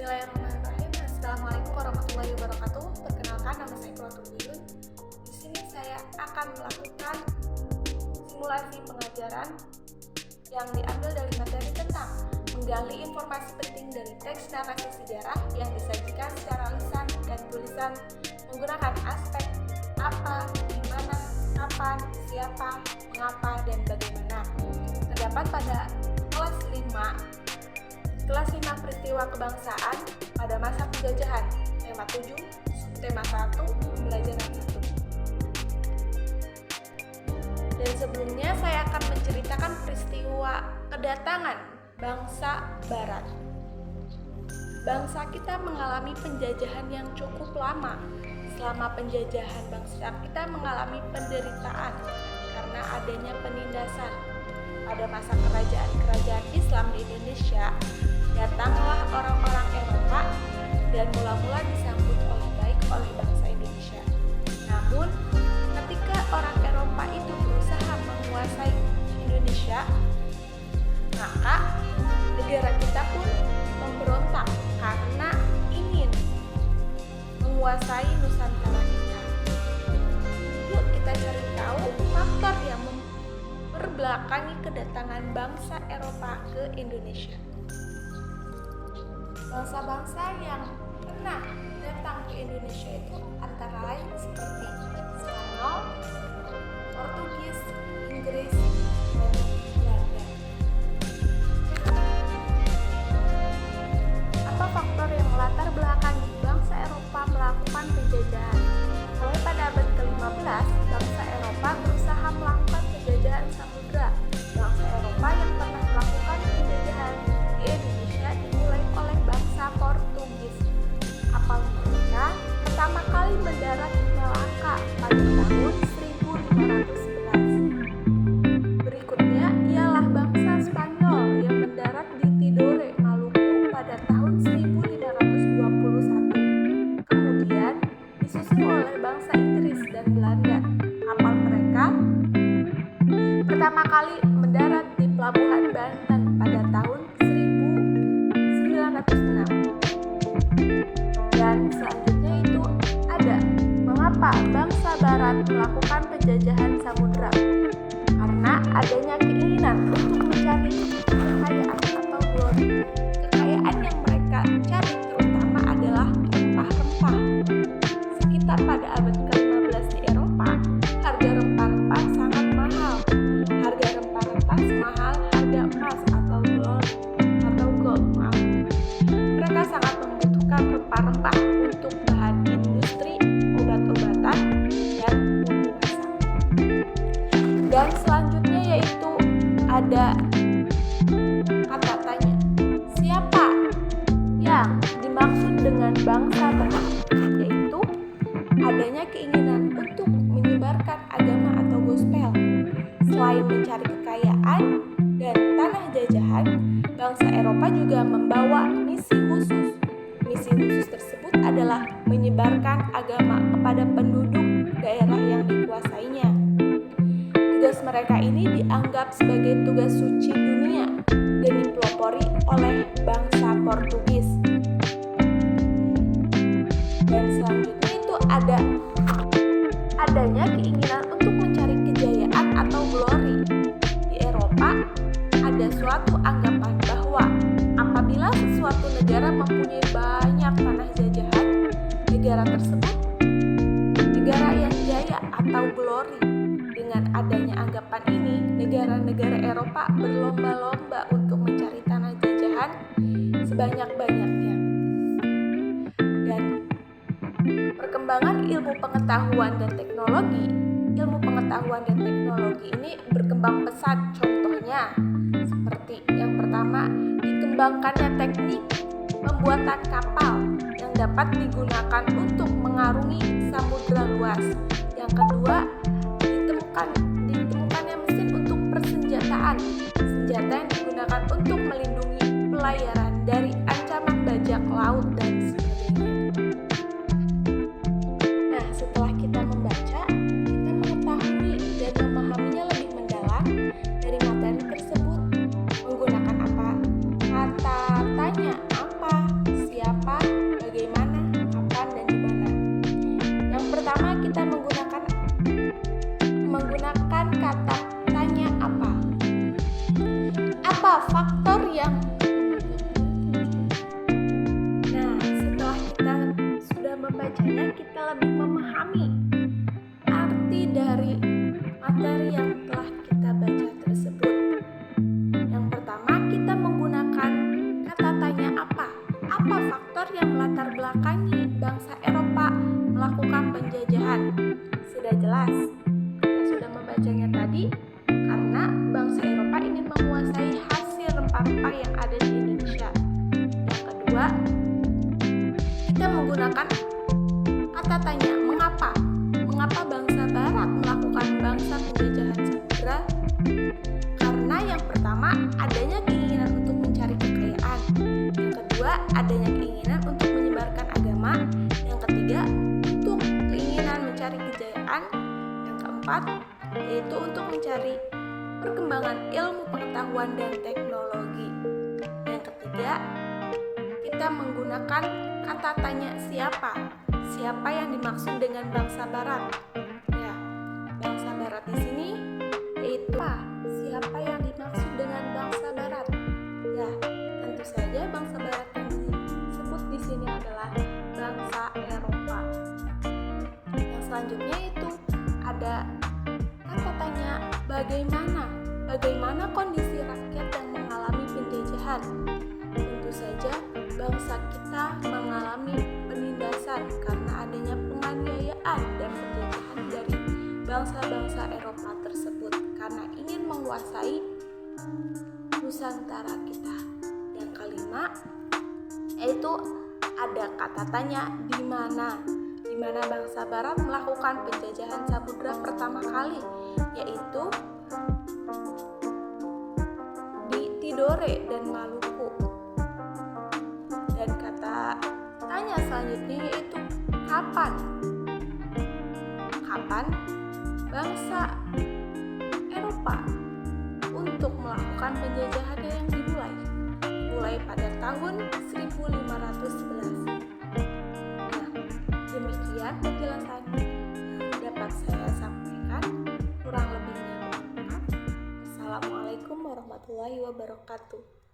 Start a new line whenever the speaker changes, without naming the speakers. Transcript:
Bismillahirrahmanirrahim. Assalamualaikum warahmatullahi wabarakatuh. Perkenalkan, nama saya Kulatul Buyun. Di sini saya akan melakukan simulasi pengajaran yang diambil dari materi tentang menggali informasi penting dari teks narasi sejarah yang disajikan secara lisan dan tulisan menggunakan aspek apa, di mana, kapan, siapa, mengapa, dan bagaimana. Terdapat pada kelas 5 peristiwa kebangsaan pada masa penjajahan, tema 7, tema 1, pembelajaran 1. Dan sebelumnya saya akan menceritakan peristiwa kedatangan bangsa Barat. Bangsa kita mengalami penjajahan yang cukup lama. Selama penjajahan, bangsa kita mengalami penderitaan karena adanya penindasan. Pada masa kerajaan Islam di Indonesia, datanglah orang-orang Eropa dan mula-mula disambut baik oleh bangsa Indonesia. Namun, ketika orang Eropa itu berusaha menguasai Indonesia, maka negara kita pun memberontak karena ingin menguasai Nusantara kita. Yuk kita cari tahu faktor yang berbelakangi kedatangan bangsa Eropa ke Indonesia. Bangsa-bangsa yang pernah datang ke Indonesia itu antara lain seperti Spanyol, Portugis, Inggris, dan Belanda. Apa faktor yang melatar belakangi bangsa Eropa melakukan penjajahan? Mulai pada abad ke-15, bangsa Eropa berusaha melakukan penjajahan samudra. Bangsa Eropa yang pernah melakukan penjajahan di Indonesia dimulai oleh bangsa Portugis. Kapal mereka pertama kali mendarat di Malaka pada tahun 1511. Berikutnya ialah bangsa Spanyol yang mendarat di Tidore, Maluku pada tahun 1521. Kemudian disusul oleh bangsa Inggris dan Belanda. Kapal mereka pertama kali mendarat di Pelabuhan Banten pada tahun 1906. Dan selanjutnya itu ada mengapa bangsa Barat melakukan penjajahan samudra? Karena adanya keinginan untuk mencari kekayaan atau glory. Kekayaan yang mereka cari terutama adalah rempah-rempah. Sekitar pada abad ke-15 di Eropa, harga rempah-rempah sangat mahal. Harga rempah-rempah semahal harga emas atau gold. Mereka sangat membutuhkan rempah-rempah untuk bahan industri, obat-obatan, dan bumbu masak. Dan selanjutnya yaitu ada kata tanya. Siapa yang dimaksud dengan bangsa tersebut? Yaitu adanya keinginan untuk menyebarkan agama atau gospel. Selain mencari kekayaan dan tanah jajahan, bangsa Eropa juga membawa misi khusus. Misi khusus tersebut adalah menyebarkan agama kepada penduduk daerah yang dikuasainya. Tugas mereka ini dianggap sebagai tugas suci dunia dan dipelopori oleh bangsa Portugis. Dan selanjutnya itu adanya keinginan untuk mencari kejayaan atau glory. Di Eropa ada suatu anggapan bahwa apabila sesuatu negara mempunyai banyak tanah jajahan, negara tersebut negara yang jaya atau glory. Dengan adanya anggapan ini, negara-negara Eropa berlomba-lomba untuk mencari tanah jajahan sebanyak-banyaknya. Dan perkembangan ilmu pengetahuan dan teknologi ini berkembang pesat. Contohnya seperti yang pertama, dikembangkannya teknik pembuatan kapal yang dapat digunakan untuk mengarungi samudra luas. Yang kedua, ditemukannya mesin untuk persenjataan, senjata yang digunakan untuk melindungi pelayaran dari ancaman bajak laut dan sebagainya. Nah, setelah kita membaca, kita mengetahui dan memahaminya lebih mendalam dari materi tersebut menggunakan apa? Kata tanya apa, siapa, faktor yang setelah kita sudah membacanya, kita lebih memahami arti dari materi yang telah kita baca tersebut. Yang pertama, kita menggunakan kata tanya apa. Apa faktor yang melatar belakangi bangsa Eropa melakukan penjajahan? Sudah jelas, kita sudah membacanya tadi, karena bangsa Eropa ingin menguasai hasil rempah-rempah yang ada di Indonesia. Yang kedua, kita menggunakan kata tanya mengapa. Mengapa bangsa Barat melakukan bangsa penjajahan samudera? Karena yang pertama, adanya keinginan untuk mencari kekayaan. Yang kedua, adanya keinginan untuk menyebarkan agama. Yang ketiga, untuk keinginan mencari kejayaan. Yang keempat, yaitu untuk mencari perkembangan ilmu pengetahuan dan teknologi. Yang ketiga, kita menggunakan kata tanya siapa. Siapa yang dimaksud dengan bangsa Barat? Ya, bangsa Barat di sini yaitu siapa yang dimaksud dengan bangsa Barat? Ya, tentu saja bangsa Barat yang disebut di sini adalah bangsa Eropa. Yang selanjutnya itu ada kata tanya bagaimana kondisi rakyat yang mengalami penjajahan? Tentu saja bangsa kita mengalami penindasan karena adanya penganiayaan dan penjajahan dari bangsa-bangsa Eropa tersebut karena ingin menguasai Nusantara kita. Yang kelima, yaitu ada kata tanya di mana bangsa Barat melakukan penjajahan samudera pertama kali, yaitu di Tidore dan Maluku. Dan kata tanya selanjutnya yaitu kapan bangsa Eropa untuk melakukan penjajahan yang dimulai pada tahun 1511. Nah, demikian penjelasan yang dapat saya sampaikan. Kurang lebihnya mohon maaf. Assalamualaikum warahmatullahi wabarakatuh.